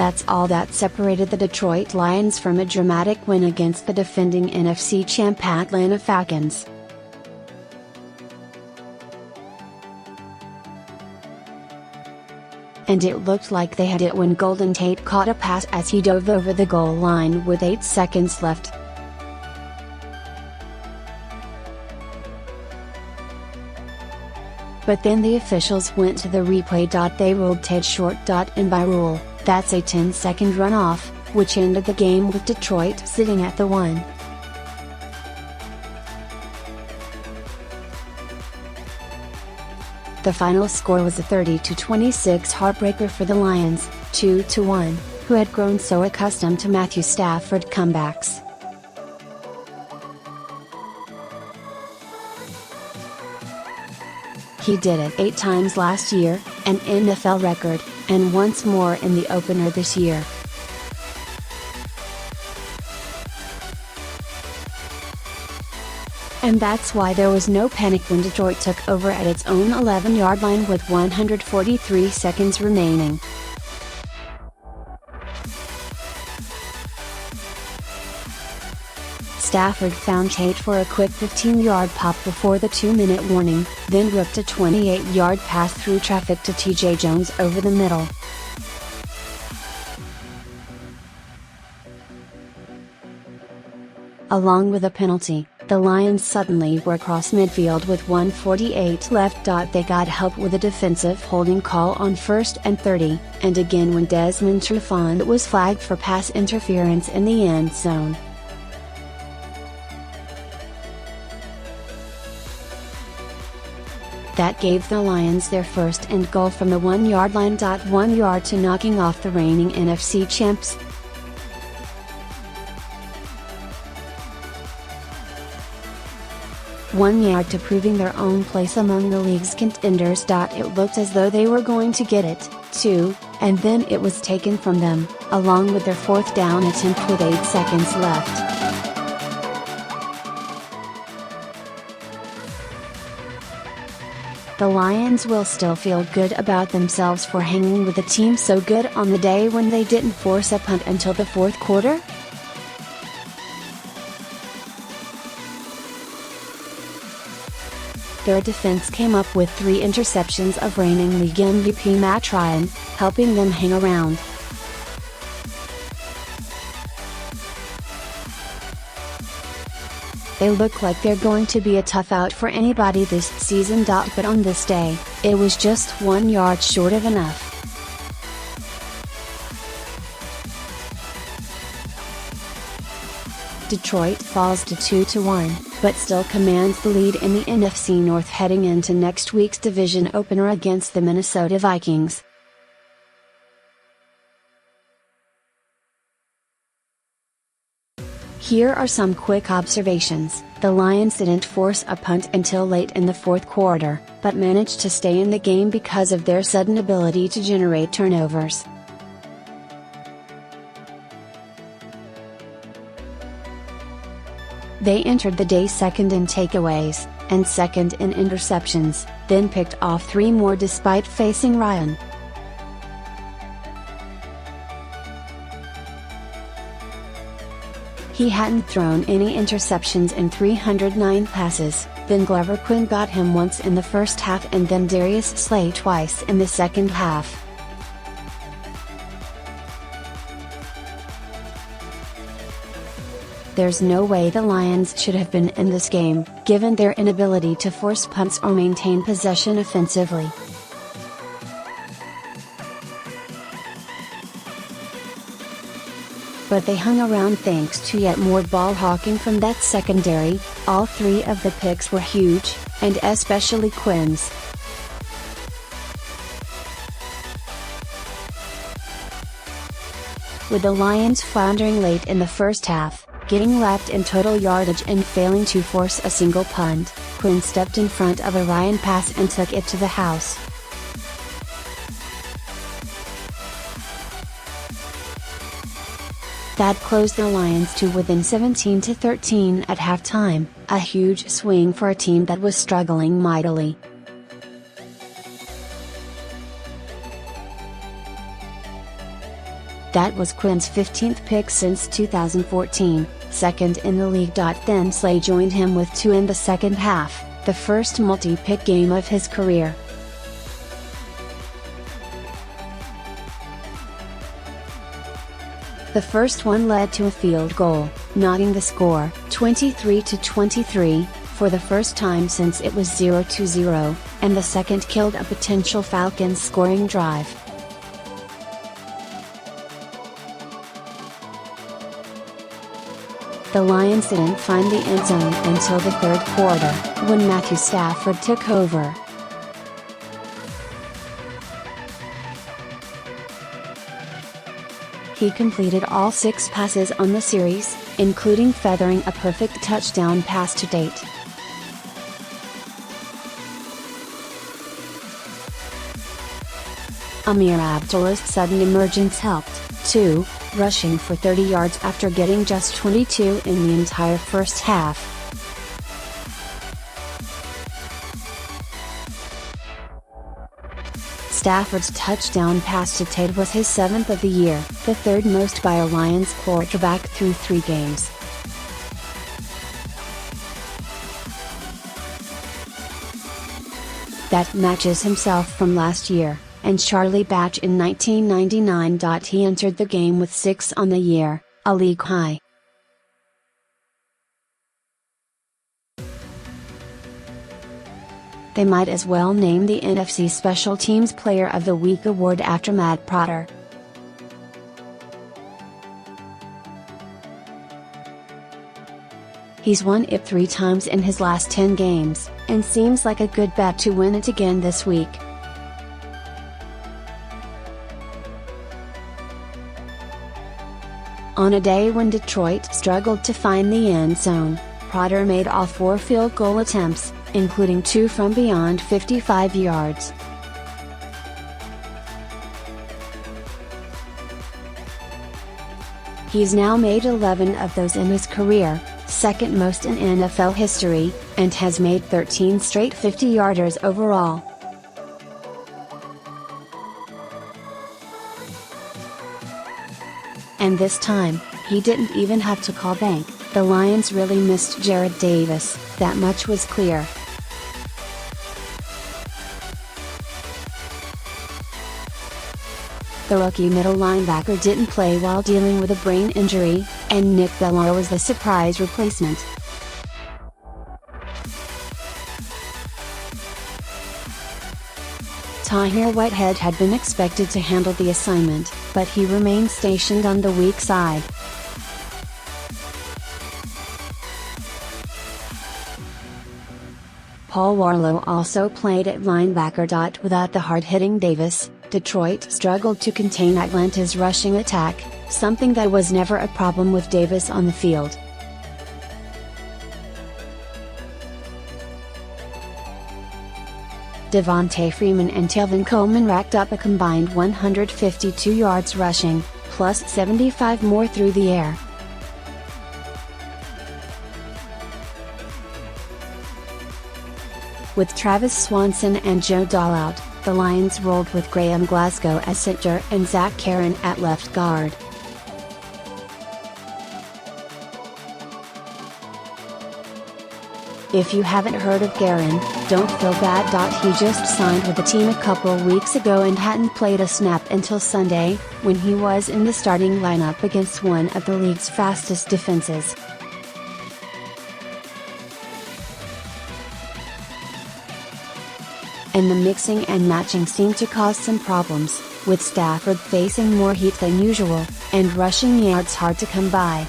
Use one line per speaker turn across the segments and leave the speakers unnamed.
That's all that separated the Detroit Lions from a dramatic win against the defending NFC champ Atlanta Falcons. And it looked like they had it when Golden Tate caught a pass as he dove over the goal line with 8 seconds left. But then the officials went to the replay.They ruled Tate short.And by rule. That's a 10-second runoff, which ended the game with Detroit sitting at the 1. The final score was a 30-26 heartbreaker for the Lions, 2-1, who had grown so accustomed to Matthew Stafford comebacks. He did it 8 times last year, an NFL record, and once more in the opener this year. And that's why there was no panic when Detroit took over at its own 11-yard line with 143 seconds remaining. Stafford found Tate for a quick 15-yard pop before the 2-minute warning, then ripped a 28-yard pass through traffic to TJ Jones over the middle. Along with a penalty, the Lions suddenly were across midfield with 1:48 left. They got help with a defensive holding call on 1st and 30, and again when Desmond Trufant was flagged for pass interference in the end zone. That gave the Lions their first and goal from the 1-yard line. 1 yard to knocking off the reigning NFC champs. One yard to proving their own place among the league's contenders. It looked as though they were going to get it, too, and then it was taken from them, along with their 4th down attempt with 8 seconds left. The Lions will still feel good about themselves for hanging with a team so good on the day when they didn't force a punt until the 4th quarter? Their defense came up with 3 interceptions of reigning league MVP Matt Ryan, helping them hang around. They look like they're going to be a tough out for anybody this season. But on this day, it was just 1 yard short of enough. Detroit falls to 2-1, but still commands the lead in the NFC North heading into next week's division opener against the Minnesota Vikings. Here are some quick observations. The Lions didn't force a punt until late in the 4th quarter, but managed to stay in the game because of their sudden ability to generate turnovers. They entered the day 2nd in takeaways, and 2nd in interceptions, then picked off 3 more despite facing Ryan. He hadn't thrown any interceptions in 309 passes, then Glover Quin got him once in the first half and then Darius Slay twice in the second half. There's no way the Lions should have been in this game, given their inability to force punts or maintain possession offensively. But they hung around thanks to yet more ball hawking from that secondary. All 3 of the picks were huge, and especially Quin's. With the Lions floundering late in the first half, getting lapped in total yardage and failing to force a single punt, Quin stepped in front of a Ryan pass and took it to the house. That closed the Lions to within 17-13 at halftime, a huge swing for a team that was struggling mightily. That was Quin's 15th pick since 2014, second in the league. Then Slay joined him with 2 in the second half, the first multi-pick game of his career. The first one led to a field goal, knotting the score, 23-23, for the first time since it was 0-0, and the second killed a potential Falcons scoring drive. The Lions didn't find the end zone until the third quarter, when Matthew Stafford took over. He completed all 6 passes on the series, including feathering a perfect touchdown pass to Tate.Ameer Abdullah's sudden emergence helped, too, rushing for 30 yards after getting just 22 in the entire first half. Stafford's touchdown pass to Tate was his 7th of the year, the third most by a Lions quarterback through 3 games. That matches himself from last year, and Charlie Batch in 1999. He entered the game with 6 on the year, a league high. They might as well name the NFC Special Teams Player of the Week award after Matt Prater. He's won it 3 times in his last 10 games, and seems like a good bet to win it again this week. On a day when Detroit struggled to find the end zone, Prater made all 4 field goal attempts, including 2 from beyond 55 yards. He's now made 11 of those in his career, second most in NFL history, and has made 13 straight 50-yarders overall. And this time, he didn't even have to call bank. The Lions really missed Jarrad Davis, that much was clear. The rookie middle linebacker didn't play while dealing with a brain injury, and Nick Bellore was the surprise replacement. Tahir Whitehead had been expected to handle the assignment, but he remained stationed on the weak side. Paul Warlow also played at linebacker. Without the hard-hitting Davis, Detroit struggled to contain Atlanta's rushing attack, something that was never a problem with Davis on the field. Devontae Freeman and Tevin Coleman racked up a combined 152 yards rushing, plus 75 more through the air. With Travis Swanson and Joe Dahl out, the Lions rolled with Graham Glasgow as center and Zach Karen at left guard. If you haven't heard of Karen, don't feel bad. He just signed with the team a couple weeks ago and hadn't played a snap until Sunday, when he was in the starting lineup against one of the league's fastest defenses. And the mixing and matching seemed to cause some problems, with Stafford facing more heat than usual, and rushing yards hard to come by.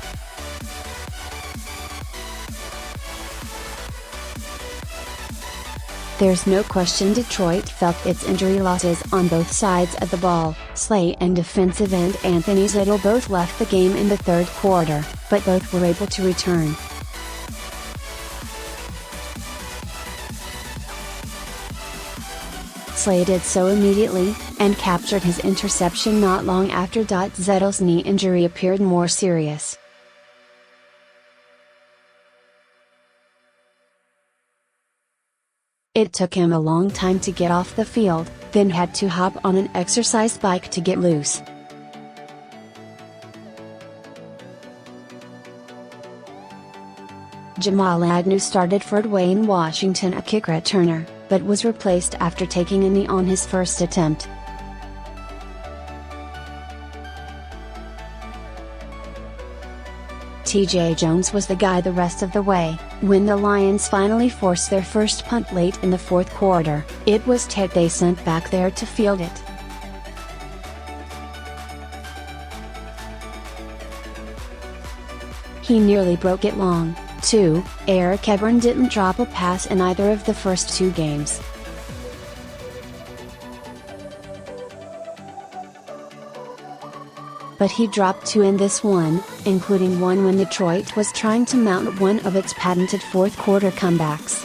There's no question Detroit felt its injury losses on both sides of the ball. Slay and defensive end Anthony Zittle both left the game in the third quarter, but both were able to return. Slay did so immediately, and captured his interception not long after. Zittle's knee injury appeared more serious. It took him a long time to get off the field, then had to hop on an exercise bike to get loose. Jamal Agnew started for Dwayne Washington, a kick returner, but was replaced after taking a knee on his first attempt. T.J. Jones was the guy the rest of the way. When the Lions finally forced their first punt late in the fourth quarter, it was Tate they sent back there to field it. He nearly broke it long, too. Eric Ebron didn't drop a pass in either of the first two games. But he dropped two in this one, including one when Detroit was trying to mount one of its patented fourth quarter comebacks.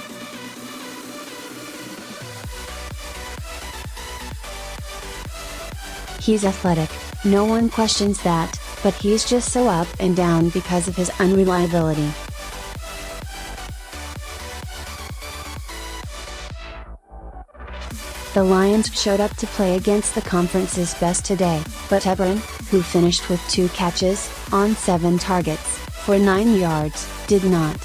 He's athletic, no one questions that, but he's just so up and down because of his unreliability. The Lions showed up to play against the conference's best today, but Ebron, who finished with 2 catches, on 7 targets, for 9 yards, did not.